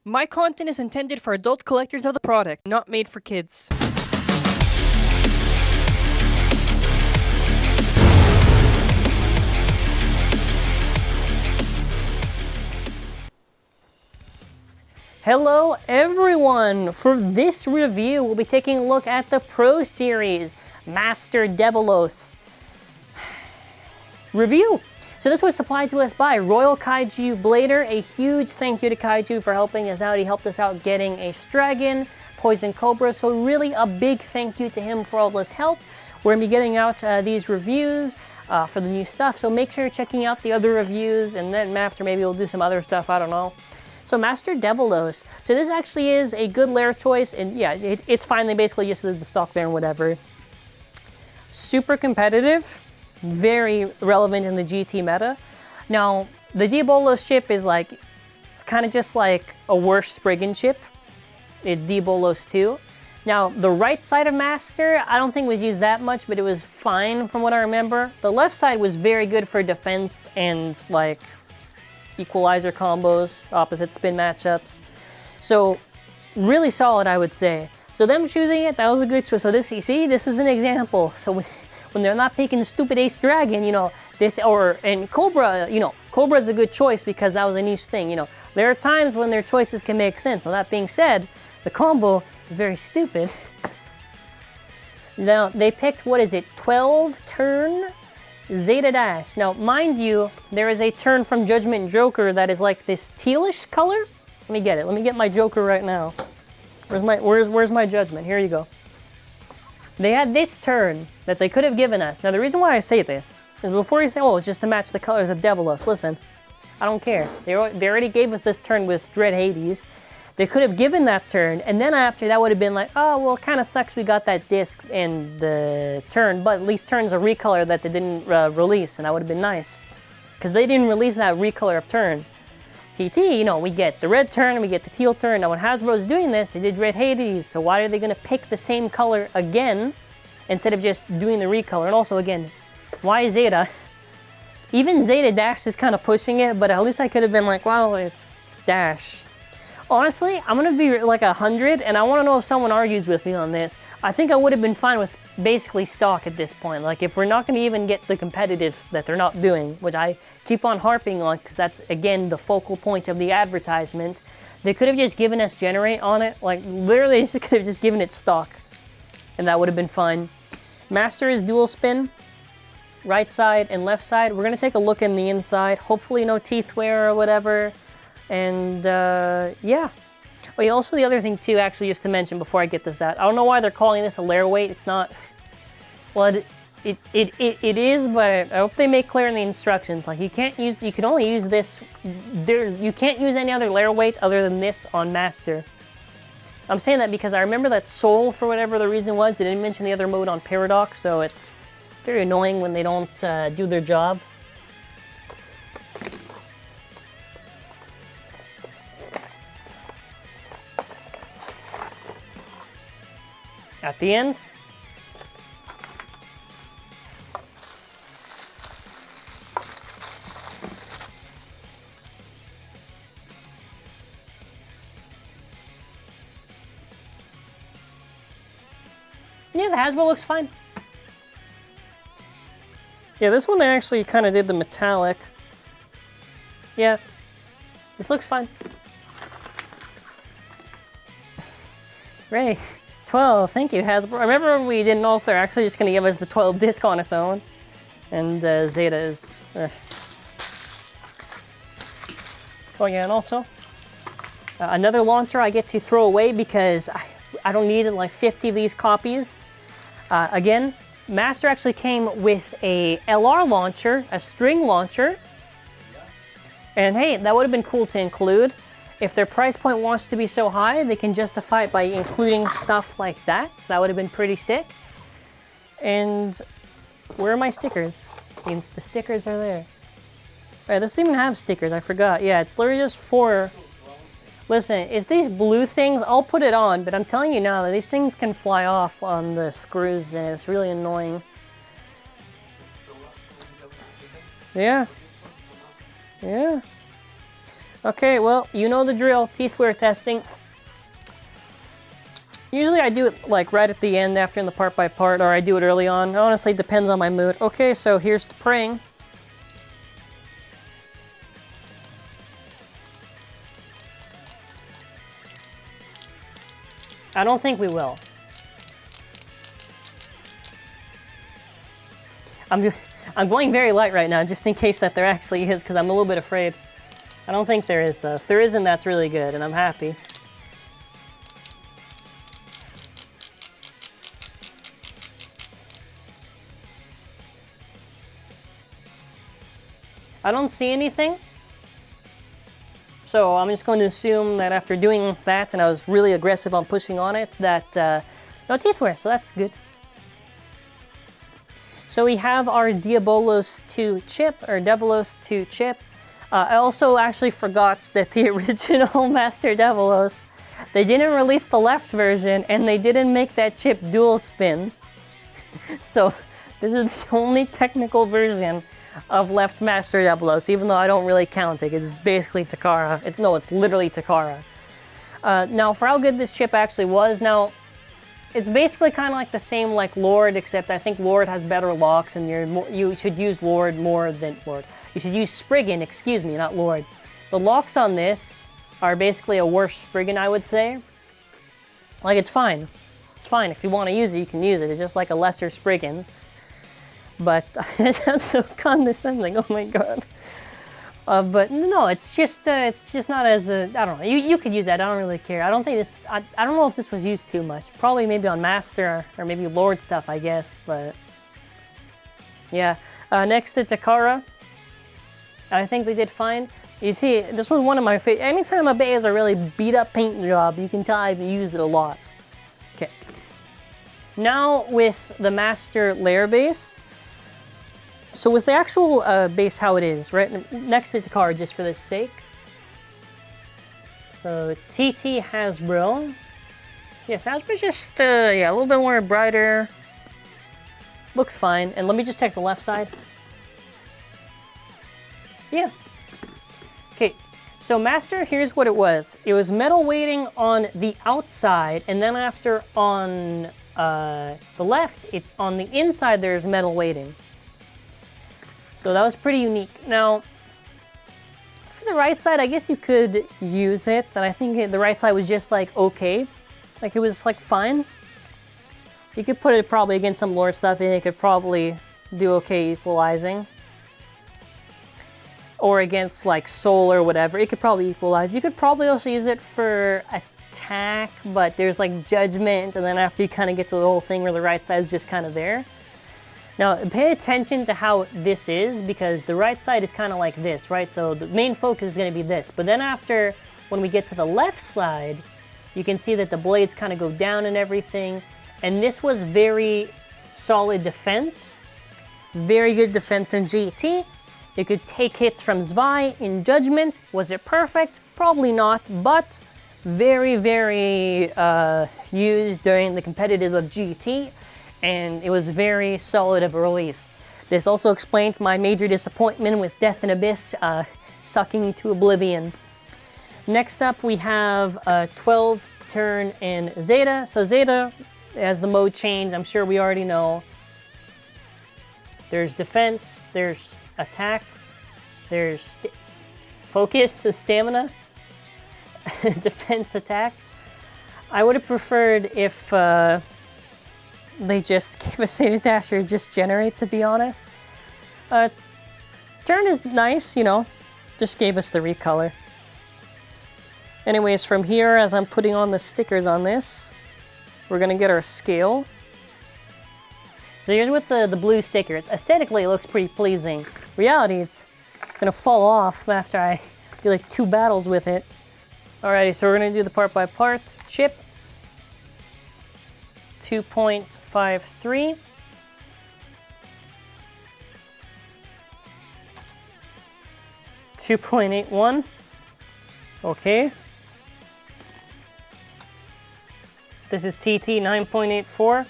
My content is intended for adult collectors of the product, not made for kids. Hello everyone! For this review, we'll be taking a look at the Pro Series Master Devolos review. So this was supplied to us by Royal Kaiju Blader. A huge thank you to Kaiju for helping us out. He helped us out getting a Dragon, Poison Cobra, so really a big thank you to him for all this help. We're going to be getting out these reviews for the new stuff, so make sure you're checking out the other reviews, and then after maybe we'll do some other stuff, I don't know. So Master Devolos. So this actually is a good lair choice, and yeah, it's fine. They basically just did the stock there and whatever. Super competitive, very relevant in the GT meta. Now, the Devolos chip is like, it's kind of just like a worse Spriggan chip. It's Devolos 2. Now, the right side of Master, I don't think was used that much, but it was fine from what I remember. The left side was very good for defense and like equalizer combos, opposite spin matchups. So really solid, I would say. So them choosing it, that was a good choice. So this, you see, this is an example. So when they're not picking stupid Ace Dragon, you know, this, and Cobra, you know, Cobra is a good choice because that was a niche thing, you know. There are times when their choices can make sense. Now that being said, the combo is very stupid. Now they picked, what is it, 12-turn Zeta Dash. Now, mind you, there is a turn from Judgment Joker that is like this tealish color. Let me get it. Let me get my Joker right now. Where's my Judgment? Here you go. They had this turn that they could have given us. Now, the reason why I say this is before you say, oh, it's just to match the colors of Devolos. Listen, I don't care. They already gave us this turn with Dread Hades. They could have given that turn, and then after that would have been like, oh, well, it kind of sucks we got that disc and the turn, but at least turn's a recolor that they didn't release, and that would have been nice. Because they didn't release that recolor of turn. TT, you know, we get the red turn and we get the teal turn. Now when Hasbro's doing this, they did Red Hades, so why are they going to pick the same color again instead of just doing the recolor? And also, again, why Zeta? Even Zeta Dash is kind of pushing it, but at least I could have been like, wow, it's Dash. Honestly, I'm going to be like 100, and I want to know if someone argues with me on this. I think I would have been fine with basically stock at this point. Like, if we're not going to even get the competitive that they're not doing, which I keep on harping on, because that's, again, the focal point of the advertisement, they could have just given us Generate on it. Like, literally, they could have just given it stock, and that would have been fine. Master is dual spin, right side and left side. We're going to take a look in the inside. Hopefully no teeth wear or whatever. And, yeah. Oh, yeah, also the other thing, too, actually, just to mention before I get this out. I don't know why they're calling this a lair weight. It's not... Well, it is, but I hope they make clear in the instructions. Like, you can't use... You can only use this... You can't use any other lair weight other than this on Master. I'm saying that because I remember that Soul, for whatever the reason was, they didn't mention the other mode on Paradox, so it's very annoying when they don't do their job. At the end, yeah, the Hasbro looks fine. Yeah, this one they actually kind of did the metallic. Yeah, this looks fine. Ray. 12, thank you, Hasbro. I remember we didn't know if they're actually just going to give us the 12 disc on its own. And Zeta is... Oh yeah, and also, another launcher I get to throw away because I don't need like 50 of these copies. Again, Master actually came with a LR launcher, a string launcher. And hey, that would have been cool to include. If their price point wants to be so high, they can justify it by including stuff like that. So that would have been pretty sick. And where are my stickers? The stickers are there. Alright, this doesn't even have stickers, I forgot. Yeah, it's literally just for... Listen, it's these blue things, I'll put it on, but I'm telling you now that these things can fly off on the screws and it's really annoying. Yeah. Yeah. Okay, well, you know the drill. Teeth wear testing. Usually I do it like right at the end after in the part by part, or I do it early on. It honestly depends on my mood. Okay, so here's the praying. I don't think we will. I'm going very light right now, just in case that there actually is, because I'm a little bit afraid. I don't think there is, though. If there isn't, that's really good, and I'm happy. I don't see anything. So I'm just going to assume that after doing that, and I was really aggressive on pushing on it, that no teeth wear, so that's good. So we have our Devolos 2 chip, or Devolos 2 chip. I also actually forgot that the original Master Devolos, they didn't release the left version, and they didn't make that chip dual spin. So this is the only technical version of left Master Devolos, even though I don't really count it, because it's basically Takara. It's literally Takara. Now, for how good this chip actually was, now, it's basically kind of like the same like Lord, except I think Lord has better locks, and you should use Lord more than Lord. You should use Spriggan, excuse me, not Lord. The locks on this are basically a worse Spriggan, I would say. Like, it's fine. It's fine. If you want to use it, you can use it. It's just like a lesser Spriggan. But that's so condescending. Oh my god. But no, it's just not as I don't know. You could use that. I don't really care. I don't think this. I don't know if this was used too much. Probably maybe on Master or maybe Lord stuff, I guess. But yeah. Next to Takara, I think they did fine. You see, this was one of my favorite. Anytime a bay has a really beat up paint job, you can tell I've used it a lot. Okay. Now with the Master layer base. So with the actual base how it is, right next to Takara, just for this sake. So TT HASBRO. Yes, HASBRO just, yeah, a little bit more brighter. Looks fine. And let me just check the left side. Yeah. Okay, so Master, here's what it was. It was metal weighting on the outside, and then after on the left, it's on the inside there's metal weighting. So that was pretty unique. Now, for the right side, I guess you could use it, and I think the right side was just like okay. Like it was like fine. You could put it probably against some lore stuff, and it could probably do okay equalizing. Or against like soul or whatever, it could probably equalize. You could probably also use it for attack, but there's like judgment, and then after you kind of get to the whole thing where the right side is just kind of there. Now, pay attention to how this is, because the right side is kind of like this, right? So the main focus is going to be this. But then after, when we get to the left side, you can see that the blades kind of go down and everything. And this was very solid defense. Very good defense in GT. It could take hits from Zwei in Judgment. Was it perfect? Probably not, but very, very used during the competitive of GT. And it was very solid of a release. This also explains my major disappointment with Death and Abyss sucking to oblivion. Next up, we have 12Turn and Zeta. So Zeta has the mode change, I'm sure we already know. There's defense, there's attack, there's focus, stamina, defense, attack. I would have preferred if they just gave us Zeta Dash or just generate, to be honest. Turn is nice, you know, just gave us the recolor. Anyways, from here, as I'm putting on the stickers on this, we're gonna get our scale. So here's with the blue stickers. Aesthetically, it looks pretty pleasing. Reality, it's gonna fall off after I do like 2 battles with it. Alrighty, so we're gonna do the part by part. Chip. 2.53. $2.81. Okay. This is TT 9.84.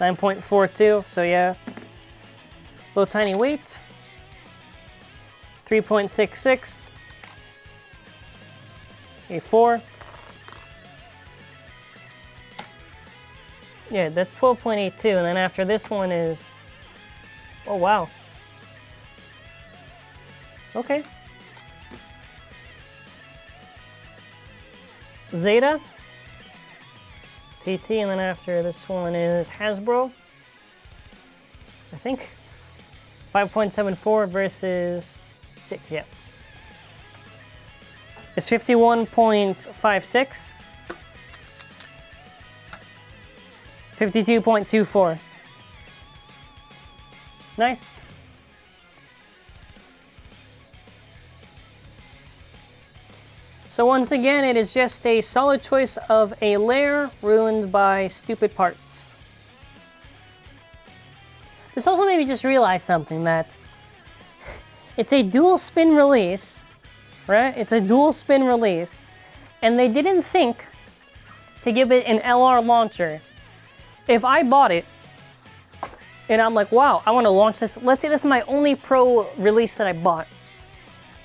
9.42, so yeah. Little tiny weight. 3.66, a 4. Yeah, that's 12.82, and then after this one is, oh wow. Okay. Zeta, TT, and then after this one is HASBRO, I think. 5.74 versus 6, yeah. It's 51.56. 52.24. Nice. So once again, it is just a solid choice of a layer ruined by stupid parts. This also made me just realize something, that it's a dual spin release, right? It's a dual spin release, and they didn't think to give it an LR launcher. If I bought it, and I'm like, wow, I want to launch this. Let's say this is my only pro release that I bought.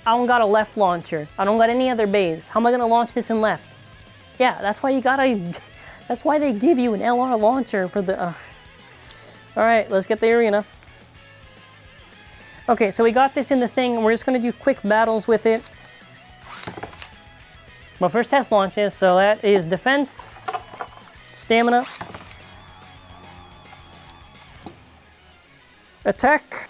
I don't got a left launcher. I don't got any other bays. How am I gonna launch this in left? Yeah, that's why you gotta, that's why they give you an LR launcher for the, All right, let's get the arena. Okay, so we got this in the thing, and we're just gonna do quick battles with it. But first test launches, so that is defense, stamina, attack,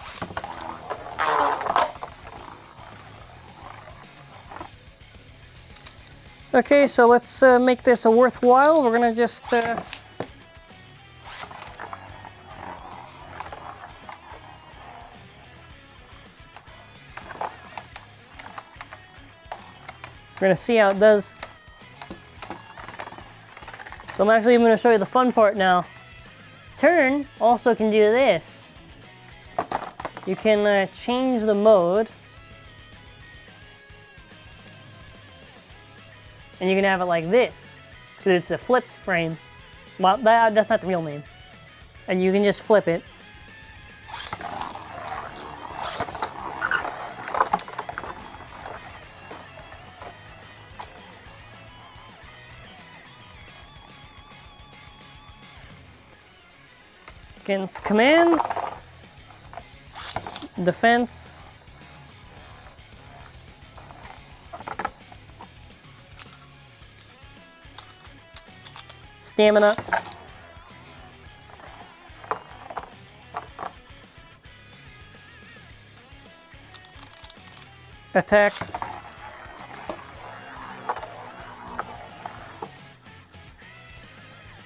okay, so let's make this a worthwhile. We're gonna just we're gonna see how it does. So I'm actually even gonna show you the fun part now. Turn also can do this. You can change the mode. And you can have it like this, because it's a flip frame. Well, that's not the real name. And you can just flip it. Against commands, defense, stamina, attack,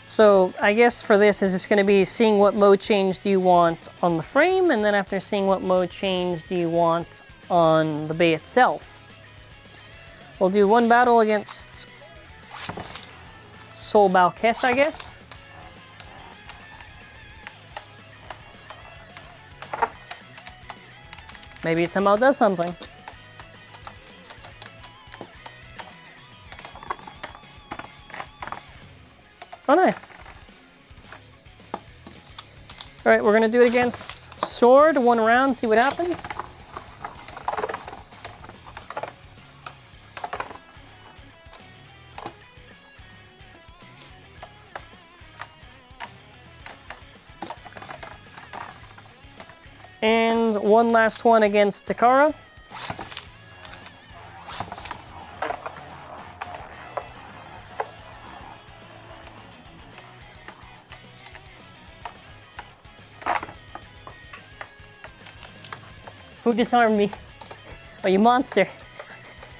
so I guess for this is just going to be seeing what mode change do you want on the frame, and then after seeing what mode change do you want on the bay itself. We'll do one battle against Soul Balkesh, I guess. Maybe it somehow does something. Oh, nice. All right, we're gonna do it against Sword, one round, see what happens. And one last one against TAKARA. Who disarmed me? Oh, you monster.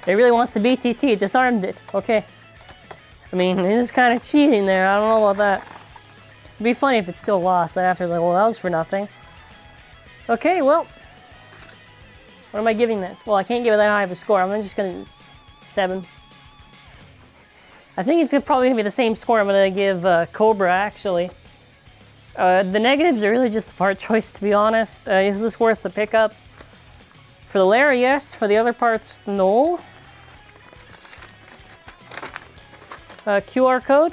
It really wants to beat TT, it disarmed it. Okay. I mean, it is kind of cheating there, I don't know about that. It'd be funny if it still lost, then after, like, well, that was for nothing. Okay, well, what am I giving this? Well, I can't give it that high of a score. I'm just gonna 7. I think it's probably gonna be the same score I'm gonna give Cobra, actually. The negatives are really just the part choice, to be honest. Is this worth the pickup? For the layer, yes. For the other parts, no. QR code.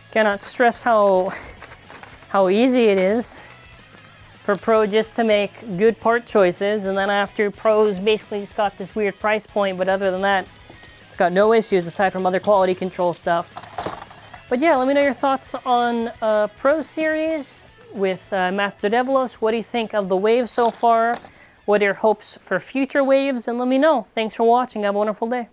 Cannot stress how how easy it is for Pro just to make good part choices, and then after, Pro's basically just got this weird price point, but other than that, it's got no issues aside from other quality control stuff. But yeah, let me know your thoughts on Pro Series with Master Devolos. What do you think of the waves so far? What are your hopes for future waves? And let me know. Thanks for watching. Have a wonderful day.